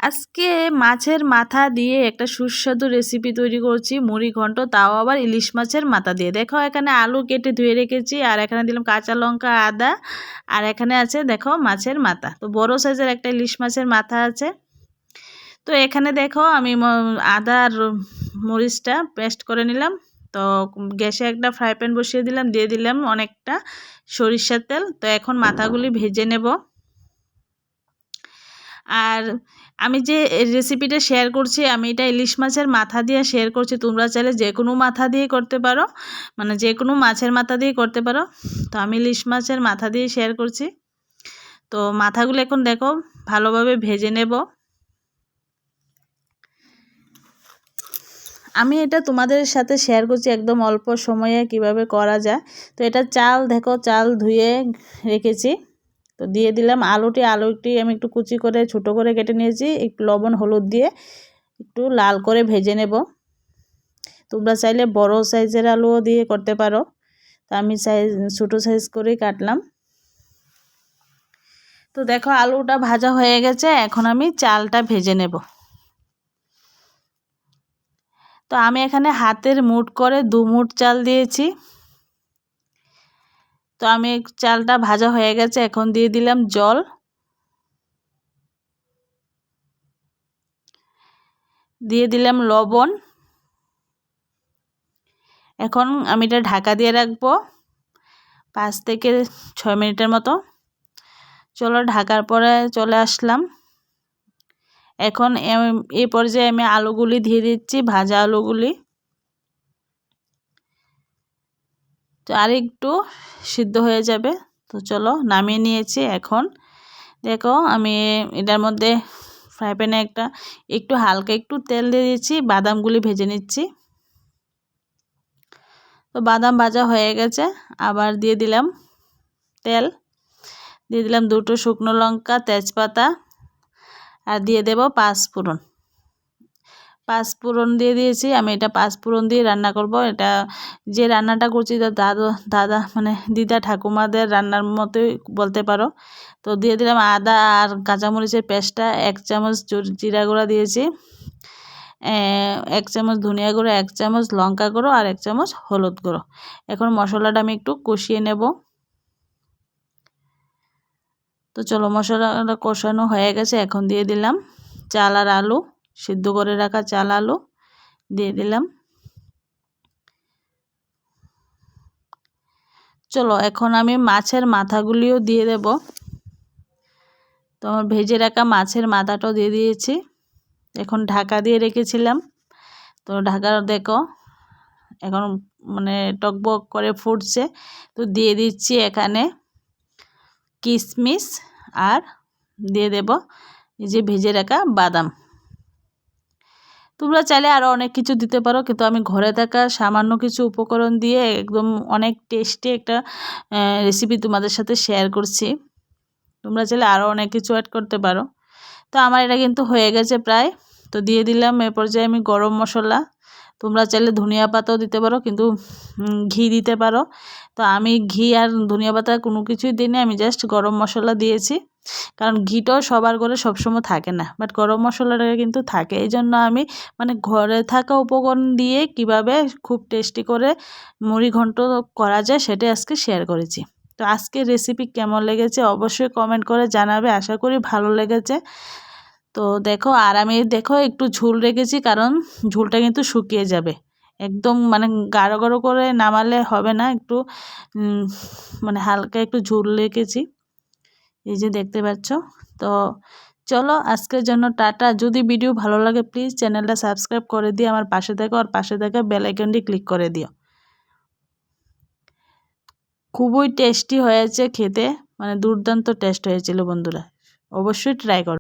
আজকে মাছের মাথা দিয়ে একটা সুস্বাদু রেসিপি তৈরি করছি, মুড়ি ঘন্ট, তাও আবার ইলিশ মাছের মাথা দিয়ে। দেখো এখানে আলু কেটে ধুয়ে রেখেছি, আর এখানে দিলাম কাঁচা লঙ্কা, আদা, আর এখানে আছে দেখো মাছের মাথা। তো বড় সাইজের একটা ইলিশ মাছের মাথা আছে। তো এখানে দেখো আমি আদা আর মরিচটা পেস্ট করে নিলাম। তো গ্যাসে একটা ফ্রাই প্যান বসিয়ে দিলাম, দিয়ে দিলাম অনেকটা সরিষার তেল। তো এখন মাথাগুলি ভেজে নেব। আর আমি যে রেসিপিটা শেয়ার করছি, আমি এটা ইলিশ মাছের মাথা দিয়ে শেয়ার করছি। তোমরা চাইলে যে কোনো মাথা দিয়ে করতে পারো, মানে যে কোনো মাছের মাথা দিয়ে করতে পারো। তো আমি ইলিশ মাছের মাথা দিয়ে শেয়ার করছি। তো মাথাগুলো এখন দেখো ভালোভাবে ভেজে নেব। আমি এটা তোমাদের সাথে শেয়ার করছি একদম অল্প সময়ে কিভাবে করা যায়। তো এটা চাল দেখো, চাল ধুয়ে রেখেছি। তো দিয়ে দিলাম আলুটি আমি একটু কুচি করে ছোটো করে কেটে নিয়েছি, একটু লবণ হলুদ দিয়ে একটু লাল করে ভেজে নেব। তোমরা চাইলে বড় সাইজের আলুও দিয়ে করতে পারো। তো আমি ছোটো সাইজ করেই কাটলাম। তো দেখো আলুটা ভাজা হয়ে গেছে, এখন আমি চালটা ভেজে নেব। তো আমি এখানে হাতের মুঠ করে 2 মুঠ চাল দিয়েছি। তো আমি চালটা ভাজা হয়ে গেছে, এখন দিয়ে দিলাম জল। দিয়ে দিলাম লবণ। এখন আমি এটা ঢাকা দিয়ে রাখবো 5 থেকে 6 মিনিটের মতো। চলো ঢাকার পরে চলে আসলাম। এখন এই পর্যায়ে আমি আলুগুলি দিয়ে দিচ্ছি, ভাজা আলুগুলি। তো আর একটু সিদ্ধ হয়ে যাবে। তো চলো নামিয়ে নিয়েছি। এখন দেখো আমি এটার মধ্যে ফ্রাই প্যানে একটু হালকা একটু তেল দিয়ে দিচ্ছি, বাদামগুলি ভেজে নিচ্ছি। তো বাদাম ভাজা হয়ে গেছে, আবার দিয়ে দিলাম তেল, দিয়ে দিলাম 2টো শুকনো লঙ্কা, তেজপাতা, আর দিয়ে দেব 5 ফোড়ন। 5 ফোড়ন দিয়ে দিয়েছি। আমি এটা 5 ফোড়ন দিয়ে রান্না করব। এটা যে রান্নাটা করছি দাদা মানে দিদা ঠাকুমাদের রান্নার মতোই বলতে পারো। তো দিয়ে দিলাম আদা আর কাঁচামরিচের পেস্টটা, 1 চামচ জিরা গুঁড়া দিয়েছি, 1 চামচ ধনিয়া গুঁড়ো, 1 চামচ লঙ্কা গুঁড়ো, আর 1 চামচ হলুদ গুঁড়ো। এখন মশলাটা আমি একটু কষিয়ে নেব। তো চলো মশলাটা কষানো হয়ে গেছে, এখন দিয়ে দিলাম চাল আর আলু, সিদ্ধ করে রাখা চাল আলু দিয়ে দিলাম। চলো এখন আমি মাছের মাথাগুলিও দিয়ে দেব। তো আমার ভেজে রাখা মাছের মাথাটাও দিয়ে দিয়েছি। এখন ঢাকা দিয়ে রেখেছিলাম। তো ঢাকার দেখো এখন মানে টকবক করে ফুটছে। তো দিয়ে দিচ্ছি এখানে কিশমিশ, আর দিয়ে দেব এই যে ভেজে রাখা বাদাম। তোমরা চাইলে আরও অনেক কিছু দিতে পারো, কিন্তু আমি ঘরে থাকা সামান্য কিছু উপকরণ দিয়ে একদম অনেক টেস্টি একটা রেসিপি তোমাদের সাথে শেয়ার করছি। তোমরা চাইলে আরও অনেক কিছু অ্যাড করতে পারো। তো আমার এটা কিন্তু হয়ে গেছে প্রায়। তো দিয়ে দিলাম এ পর্যায়ে আমি গরম মশলা। তোমরা চাইলে ধনিয়া পাতাও দিতে পারো, কিন্তু ঘি দিতে পারো। তো আমি ঘি আর ধনিয়া পাতা কোনো কিছুই দিইনি, আমি জাস্ট গরম মশলা দিয়েছি। কারণ ঘিটাও সবার ঘরে সবসময় থাকে না, বাট গরম মশলাটা কিন্তু থাকে। এই জন্য আমি মানে ঘরে থাকা উপকরণ দিয়ে কিভাবে খুব টেস্টি করে মুড়ি ঘন্ট করা যায় সেটাই আজকে শেয়ার করেছি। তো আজকের রেসিপি কেমন লেগেছে অবশ্যই কমেন্ট করে জানাবে, আশা করি ভালো লেগেছে। তো দেখো আর আমি দেখো একটু ঝোল রেখেছি, কারণ ঝোলটা কিন্তু শুকিয়ে যাবে। একদম মানে গাঢ় গাঢ় করে নামালে হবে না, একটু মানে হালকা একটু ঝোল রেখেছি, এই যে দেখতে পাচ্ছ। তো চলো আজকের জন্য টাটা। যদি ভিডিও ভালো লাগে প্লিজ চ্যানেলটা সাবস্ক্রাইব করে দিয়ে আমার পাশে থাকো, আর পাশে থাকা বেল আইকনটি ক্লিক করে দিও। খুবই টেস্টি হয়েছে খেতে, মানে দুর্দান্ত টেস্ট হয়েছিল বন্ধুরা, অবশ্যই ট্রাই করো।